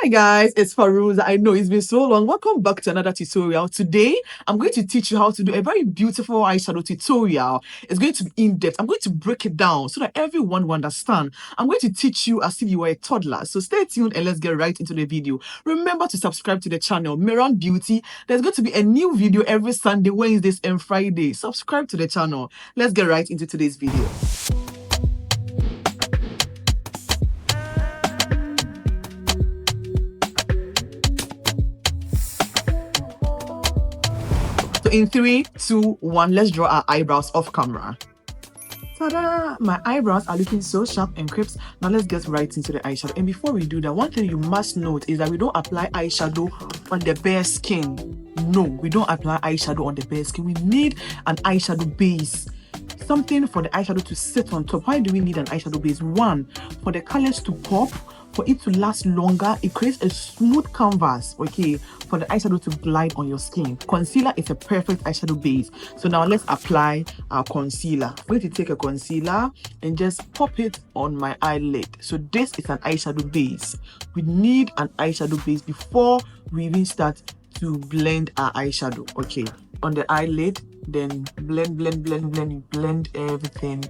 Hi guys, it's Farouza. I know it's been so long. Welcome back to another tutorial. Today, I'm going to teach you how to do a very beautiful eyeshadow tutorial. It's going to be in-depth. I'm going to break it down so that everyone will understand. I'm going to teach you as if you were a toddler. So stay tuned and let's get right into the video. Remember to subscribe to the channel, Miran Beauty. There's going to be a new video every Sunday, Wednesdays, and Friday. Subscribe to the channel. Let's get right into today's video. So in 3, 2, 1, let's draw our eyebrows off camera. Ta-da! My eyebrows are looking so sharp and crisp. Now let's get right into the eyeshadow. And before we do that, one thing you must note is that we don't apply eyeshadow on the bare skin. No, we don't apply eyeshadow on the bare skin. We need an eyeshadow base. Something for the eyeshadow to sit on top. Why do we need an eyeshadow base? One, for the colors to pop, for it to last longer. It creates a smooth canvas, okay, for the eyeshadow to glide on your skin. Concealer is a perfect eyeshadow base. So now let's apply our concealer. I'm going to take a concealer and just pop it on my eyelid. So this is an eyeshadow base. We need an eyeshadow base before we even start to blend our eyeshadow, okay. On the eyelid, then blend everything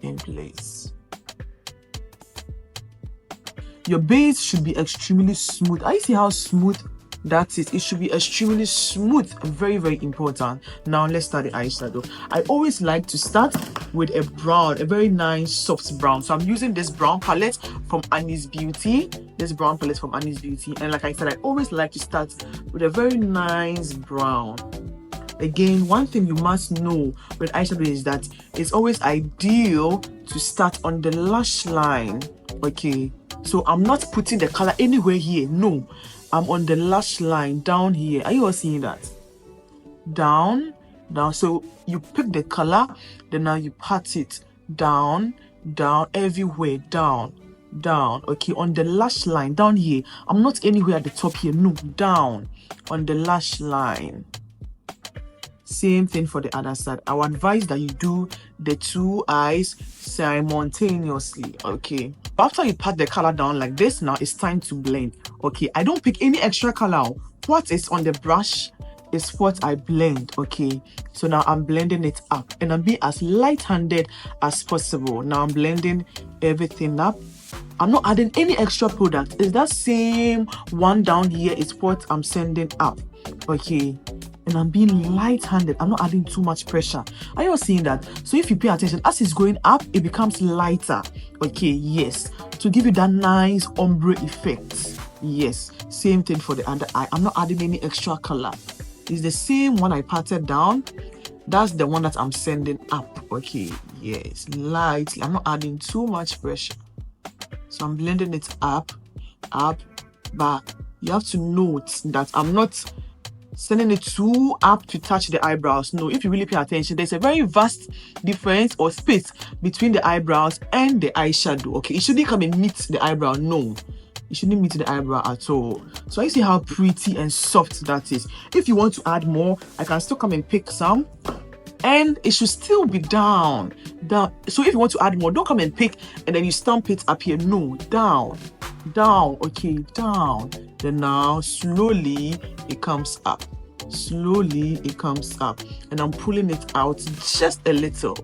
in place. Your base should be extremely smooth. I see how smooth that is. It should be extremely smooth. Very, very important. Now let's start the eyeshadow. I always like to start with a brown, a very nice soft brown. So I'm using this brown palette from Annie's Beauty. This brown palette from Annie's Beauty. And like I said, I always like to start with a very nice brown. Again, one thing you must know with eyeshadow is that it's always ideal to start on the lash line, okay. So I'm not putting the color anywhere here. No, I'm on the lash line down here. Are you all seeing that? Down. So you pick the color, then now you pat it down, everywhere, down. Okay, on the lash line down here. I'm not anywhere at the top here. No, down on the lash line. Same thing for the other side. I would advise that you do the two eyes simultaneously, okay. After you pat the color down like this, now it's time to blend, okay. I don't pick any extra color. What is on the brush is what I blend, okay. So now I'm blending it up and I'm being as light-handed as possible. Now I'm blending everything up. I'm not adding any extra product. It's that same one down here is what I'm sending up, okay. And I'm being light-handed. I'm not adding too much pressure. Are you all seeing that? So if you pay attention, as it's going up, it becomes lighter. Okay, yes. To give you that nice ombre effect. Yes. Same thing for the other eye. I'm not adding any extra color. It's the same one I patted down. That's the one that I'm sending up. Okay, yes. Lightly. I'm not adding too much pressure. So I'm blending it up. But you have to note that I'm not sending it too up to touch the eyebrows. No, if you really pay attention, there's a very vast difference or space between the eyebrows and the eyeshadow. Okay, it shouldn't come and meet the eyebrow. No, it shouldn't meet the eyebrow at all. So I see how pretty and soft that is. If you want to add more, I can still come and pick some, and it should still be down. So if you want to add more, don't come and pick and then you stamp it up here. No, down, okay, down. Then now slowly it comes up. And I'm pulling it out just a little.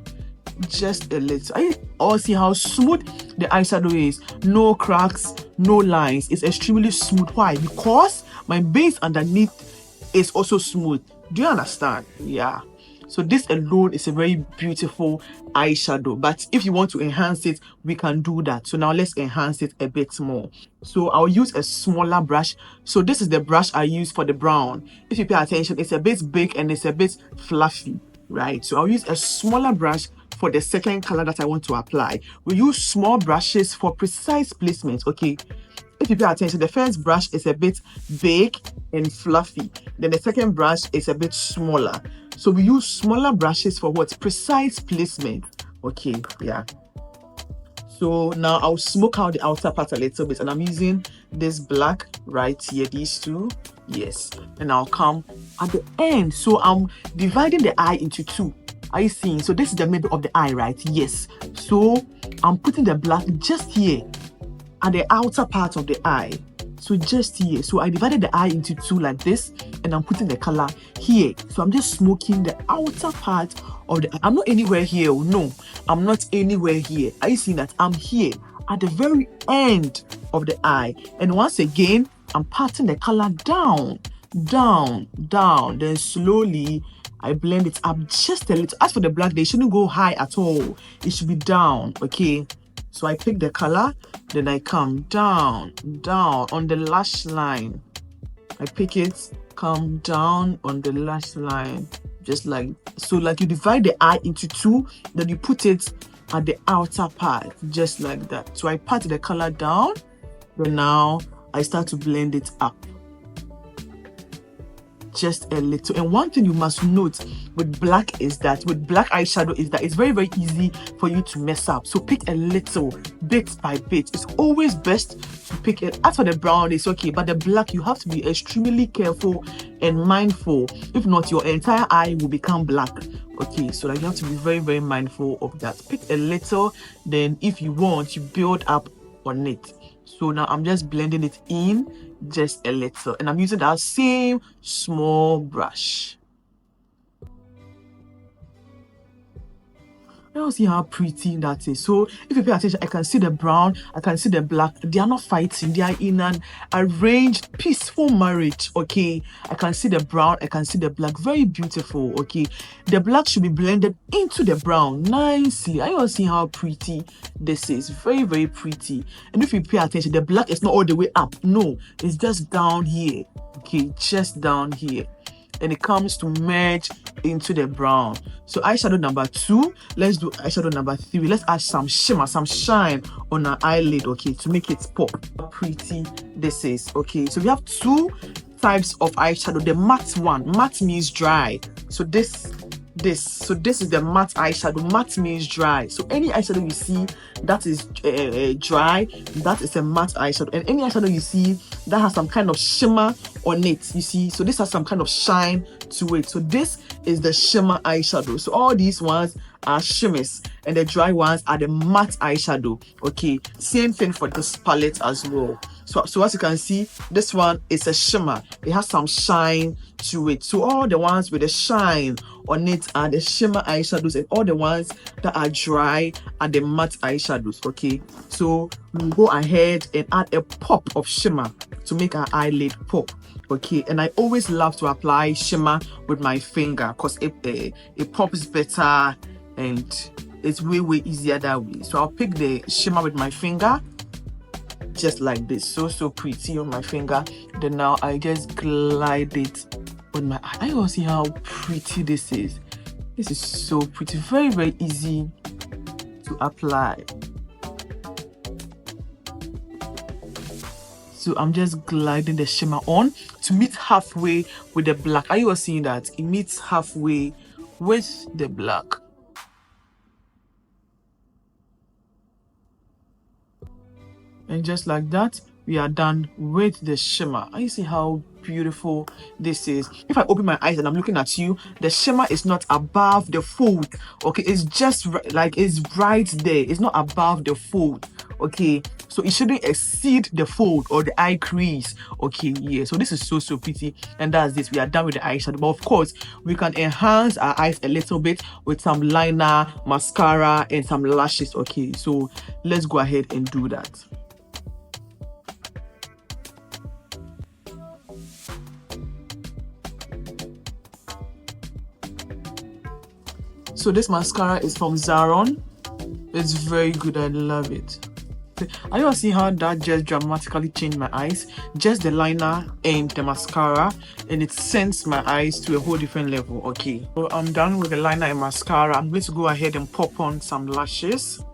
I all see how smooth the eyeshadow is. No cracks, no lines. It's extremely smooth. Why? Because my base underneath is also smooth. Do you understand? Yeah. So this alone is a very beautiful eyeshadow. But if you want to enhance it, we can do that. So now let's enhance it a bit more. So I'll use a smaller brush. So this is the brush I use for the brown. If you pay attention, it's a bit big and it's a bit fluffy, right? So I'll use a smaller brush for the second color that I want to apply. We use small brushes for precise placement, okay? If you pay attention, the first brush is a bit big and fluffy. Then the second brush is a bit smaller. So we use smaller brushes for what? Precise placement. Okay, yeah. So now I'll smoke out the outer part a little bit. And I'm using this black right here, these two. Yes. And I'll come at the end. So I'm dividing the eye into two. Are you seeing? So this is the middle of the eye, right? Yes. So I'm putting the black just here at the outer part of the eye. So just here. So I divided the eye into two like this, and I'm putting the color here. So I'm just smoking the outer part of the eye. I'm not anywhere here. No, I'm not anywhere here. Are you seeing that? I'm here at the very end of the eye. And once again, I'm patting the color down, down, down. Then slowly I blend it up just a little. As for the black, they shouldn't go high at all. It should be down, okay? So I pick the color, then I come down, down on the lash line. I pick it, come down on the lash line, just like so. Like you divide the eye into two, then you put it at the outer part, just like that. So I pat the color down, then now I start to blend it up. Just a little. And one thing you must note with black is that with black eyeshadow is that it's very, very easy for you to mess up. So pick a little, bit by bit. It's always best to pick it. As for the brown, it's okay, but the black, you have to be extremely careful and mindful. If not, your entire eye will become black. Okay, so like you have to be very, very mindful of that. Pick a little, then if you want, you build up on it. So now I'm just blending it in just a little, and I'm using that same small brush. Now see how pretty that is. So if you pay attention, I can see the brown, I can see the black. They are not fighting, they are in an arranged peaceful marriage. Okay, I can see the brown, I can see the black. Very beautiful. Okay, the black should be blended into the brown nicely. Are you all seeing how pretty this is? Very, very pretty. And if you pay attention, the black is not all the way up. No, it's just down here. Okay, just down here, and it comes to merge into the brown. So eyeshadow number 2, let's do eyeshadow number 3. Let's add some shimmer, some shine on our eyelid, okay, to make it pop. How pretty this is. Okay, so we have 2 types of eyeshadow. The matte one, matte means dry. So this is the matte eyeshadow. Matte means dry. So any eyeshadow you see that is dry, that is a matte eyeshadow. And any eyeshadow you see that has some kind of shimmer on it, you see, so this has some kind of shine to it. So this is the shimmer eyeshadow. So all these ones are shimmers, and the dry ones are the matte eyeshadow. Okay, same thing for this palette as well. So as you can see, this one is a shimmer. It has some shine to it. So all the ones with the shine on it are the shimmer eyeshadows, and all the ones that are dry are the matte eyeshadows. Okay, so we'll go ahead and add a pop of shimmer to make our eyelid pop. Okay, and I always love to apply shimmer with my finger because it pops better and it's way easier that way. So I'll pick the shimmer with my finger just like this. So pretty on my finger. Then now I just glide it on my eye. I want to see how pretty this is. This is so pretty. Very easy to apply. So I'm just gliding the shimmer on to meet halfway with the black. Are you all seeing that? It meets halfway with the black. And just like that, we are done with the shimmer. Are you see how beautiful this is? If I open my eyes and I'm looking at you, the shimmer is not above the fold. Okay, it's just like it's right there. It's not above the fold. Okay, so it shouldn't exceed the fold or the eye crease. Okay, yeah, so this is so pretty, and that's this. We are done with the eyeshadow, but of course we can enhance our eyes a little bit with some liner, mascara, and some lashes. Okay, so let's go ahead and do that. So this mascara is from Zaron. It's very good. I love it. Are you all see how that just dramatically changed my eyes? Just the liner and the mascara, and it sends my eyes to a whole different level. Okay, so I'm done with the liner and mascara. I'm going to go ahead and pop on some lashes.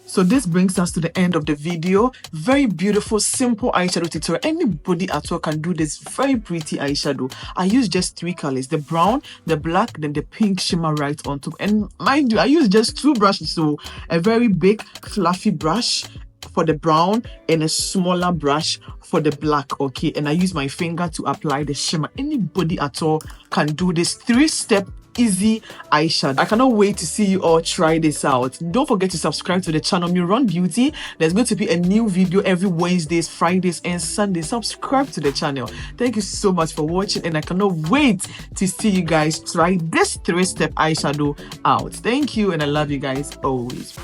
So this brings us to the end of the video. Very beautiful, simple eyeshadow tutorial. Anybody at all can do this very pretty eyeshadow. I use just 3 colors, the brown, the black, then the pink shimmer right on top. And mind you, I use just 2 brushes. So a very big fluffy brush for the brown and a smaller brush for the black. Okay, and I use my finger to apply the shimmer. Anybody at all can do this 3-step easy eyeshadow. I cannot wait to see you all try this out. Don't forget to subscribe to the channel Miron Beauty. There's going to be a new video every Wednesdays, Fridays, and Sundays. Subscribe to the channel. Thank you so much for watching, and I cannot wait to see you guys try this 3-step eyeshadow out. Thank you, and I love you guys always.